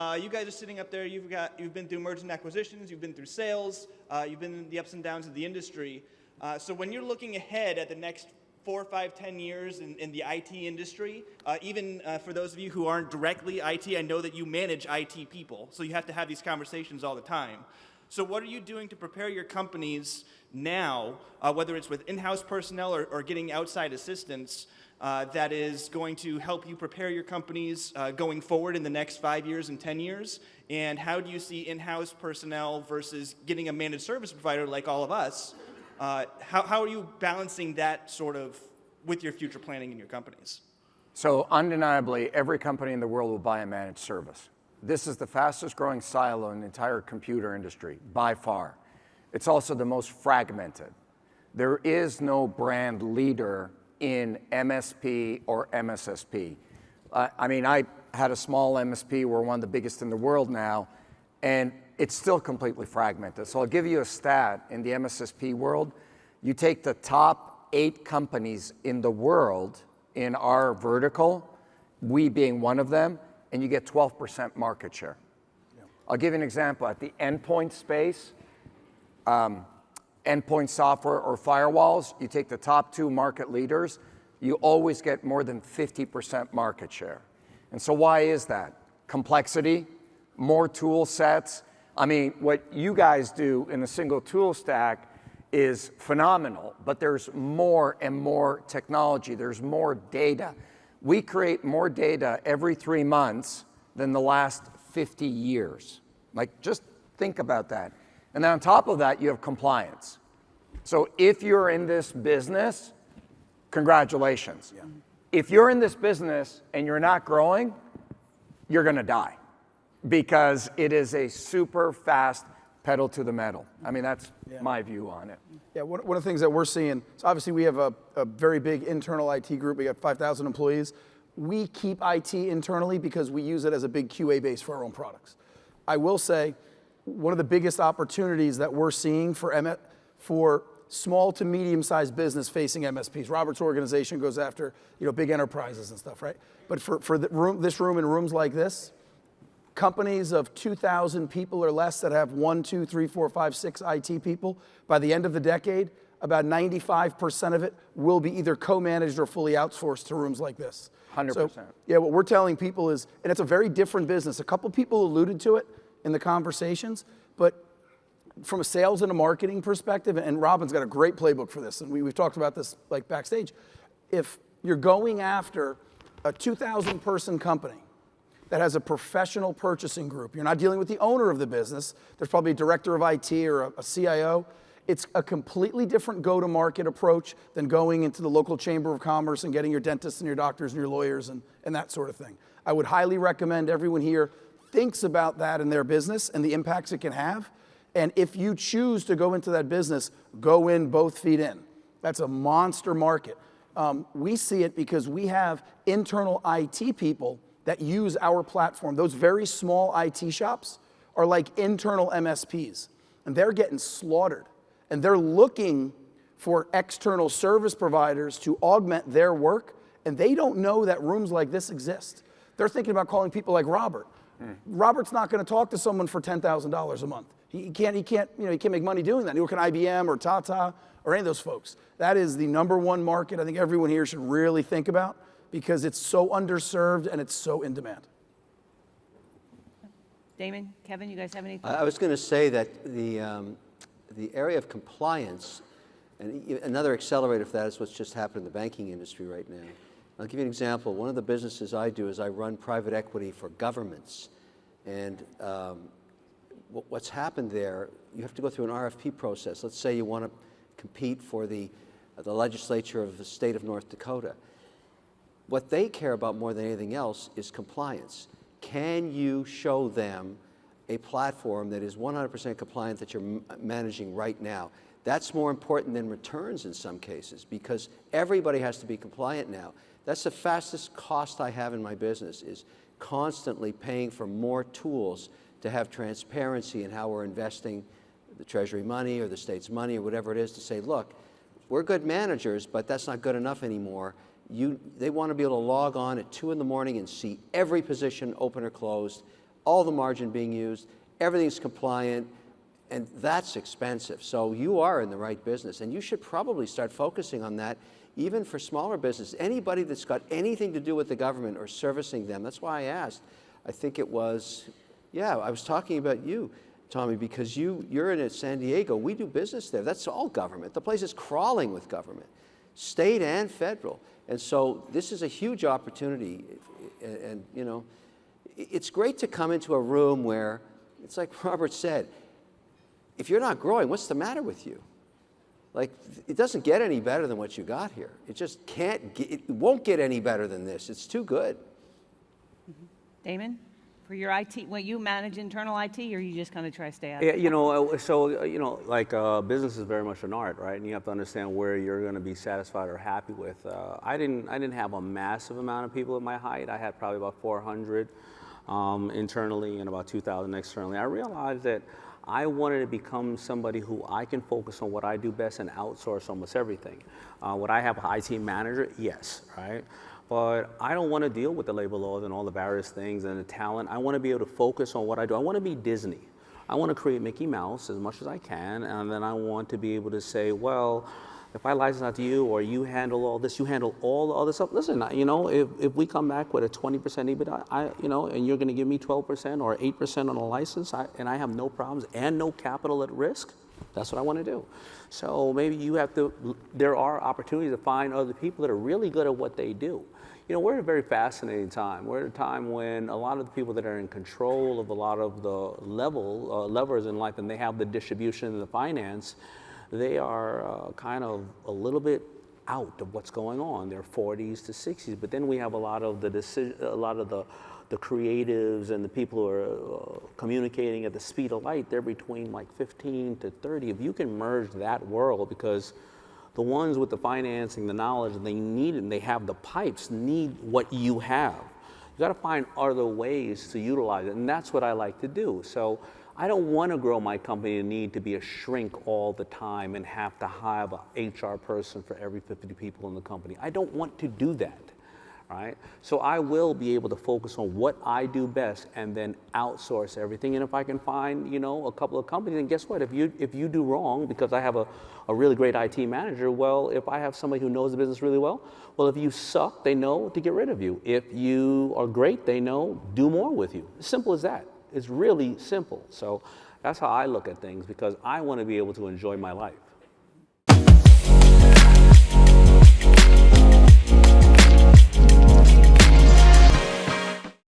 You guys are sitting up there, you've been through mergers and acquisitions, you've been through sales, you've been in the ups and downs of the industry. So when you're looking ahead at the next 4, 5, 10 years in the IT industry, even for those of you who aren't directly IT, I know that you manage IT people, so you have to have these conversations all the time. So what are you doing to prepare your companies now, whether it's with in-house personnel or getting outside assistance, that is going to help you prepare your companies going forward in the next 5 years and 10 years? And how do you see in-house personnel versus getting a managed service provider like all of us? How are you balancing that sort of with your future planning in your companies? So undeniably, every company in the world will buy a managed service. This is the fastest growing silo in the entire computer industry, by far. It's also the most fragmented. There is no brand leader in MSP or MSSP. I mean, I had a small MSP, we're one of the biggest in the world now, and it's still completely fragmented. So I'll give you a stat in the MSSP world. You take the top 8 companies in the world in our vertical, we being one of them, and you get 12% market share. Yeah. I'll give you an example. At the endpoint space, endpoint software or firewalls, you take the top 2 market leaders, you always get more than 50% market share. And so why is that? Complexity, more tool sets. I mean, what you guys do in a single tool stack is phenomenal, but there's more and more technology, there's more data. We create more data every 3 months than the last 50 years. Like, just think about that. And then on top of that, you have compliance. So if you're in this business, congratulations. Yeah. If you're in this business and you're not growing, you're gonna die, because it is a super fast pedal to the metal. I mean, that's my view on it. Yeah, one of the things that we're seeing, so obviously we have a very big internal IT group. We got 5,000 employees. We keep IT internally because we use it as a big QA base for our own products. I will say, one of the biggest opportunities that we're seeing for small to medium-sized business facing MSPs. Robert's organization goes after, big enterprises and stuff, right? But for this room and rooms like this, companies of 2,000 people or less that have 1, 2, 3, 4, 5, 6 IT people, by the end of the decade, about 95% of it will be either co-managed or fully outsourced to rooms like this. 100%. So, yeah, what we're telling people is, and it's a very different business. A couple people alluded to it in the conversations, but from a sales and a marketing perspective, and Robin's got a great playbook for this, and we've talked about this like backstage. If you're going after a 2,000 person company that has a professional purchasing group, you're not dealing with the owner of the business, there's probably a director of IT or a CIO, it's a completely different go-to-market approach than going into the local chamber of commerce and getting your dentists and your doctors and your lawyers and that sort of thing. I would highly recommend everyone here thinks about that in their business and the impacts it can have. And if you choose to go into that business, go in both feet in. That's a monster market. We see it because we have internal IT people that use our platform. Those very small IT shops are like internal MSPs, and they're getting slaughtered. And they're looking for external service providers to augment their work, and they don't know that rooms like this exist. They're thinking about calling people like Robert. Robert's not going to talk to someone for $10,000 a month. He can't make money doing that. He work at IBM or Tata or any of those folks. That is the #1 market I think everyone here should really think about, because it's so underserved and it's so in demand. Daymond, Kevin, you guys have any thoughts? I was going to say that the area of compliance, and another accelerator for that is what's just happened in the banking industry right now. I'll give you an example. One of the businesses I do is I run private equity for governments. And what's happened there, you have to go through an RFP process. Let's say you want to compete for the legislature of the state of North Dakota. What they care about more than anything else is compliance. Can you show them a platform that is 100% compliant that you're managing right now? That's more important than returns in some cases, because everybody has to be compliant now. That's the fastest cost I have in my business, is constantly paying for more tools to have transparency in how we're investing the Treasury money or the state's money or whatever it is, to say, look, we're good managers, but that's not good enough anymore. They want to be able to log on at 2 in the morning and see every position open or closed all the margin being used, everything's compliant, and that's expensive. So you are in the right business, and you should probably start focusing on that even for smaller businesses. Anybody that's got anything to do with the government or servicing them, that's why I asked. I think it was, yeah, I was talking about you, Tommy, because you're in San Diego. We do business there. That's all government. The place is crawling with government, state and federal. And so this is a huge opportunity. And you know, it's great to come into a room where, it's like Robert said, if you're not growing, what's the matter with you? Like, it doesn't get any better than what you got here. It just can't, it won't get any better than this. It's too good. Daymond, for your IT, well, you manage internal IT, or you just kind of try to stay out? Yeah, like business is very much an art, right? And you have to understand where you're going to be satisfied or happy with. I didn't have a massive amount of people at my height. I had probably about 400 internally and about 2,000 externally. I realized that I wanted to become somebody who I can focus on what I do best and outsource almost everything. Would I have an IT manager? Yes, right? But I don't want to deal with the labor laws and all the various things and the talent. I want to be able to focus on what I do. I want to be Disney. I want to create Mickey Mouse as much as I can, and then I want to be able to say, well, if I license out to you, or you handle all this, you handle all the other stuff. Listen, you know, if we come back with a 20% EBITDA, and you're going to give me 12% or 8% on a license, and I have no problems and no capital at risk, that's what I want to do. So maybe you have to, there are opportunities to find other people that are really good at what they do. You know, we're at a very fascinating time. We're at a time when a lot of the people that are in control of a lot of the levers in life, and they have the distribution and the finance, they are kind of a little bit out of what's going on. They're 40s to 60s, but then we have a lot of the creatives and the people who are communicating at the speed of light. They're between like 15 to 30. If you can merge that world, because the ones with the financing, the knowledge, they need it, and they have the pipes, need what you have. You got to find other ways to utilize it, and that's what I like to do. So I don't want to grow my company and need to be a shrink all the time and have to have an HR person for every 50 people in the company. I don't want to do that, right? So I will be able to focus on what I do best and then outsource everything. And if I can find, you know, a couple of companies, and guess what? If you do wrong, because I have a really great IT manager, well, if I have somebody who knows the business really well, if you suck, they know to get rid of you. If you are great, they know do more with you. Simple as that. It's really simple. So that's how I look at things, because I want to be able to enjoy my life.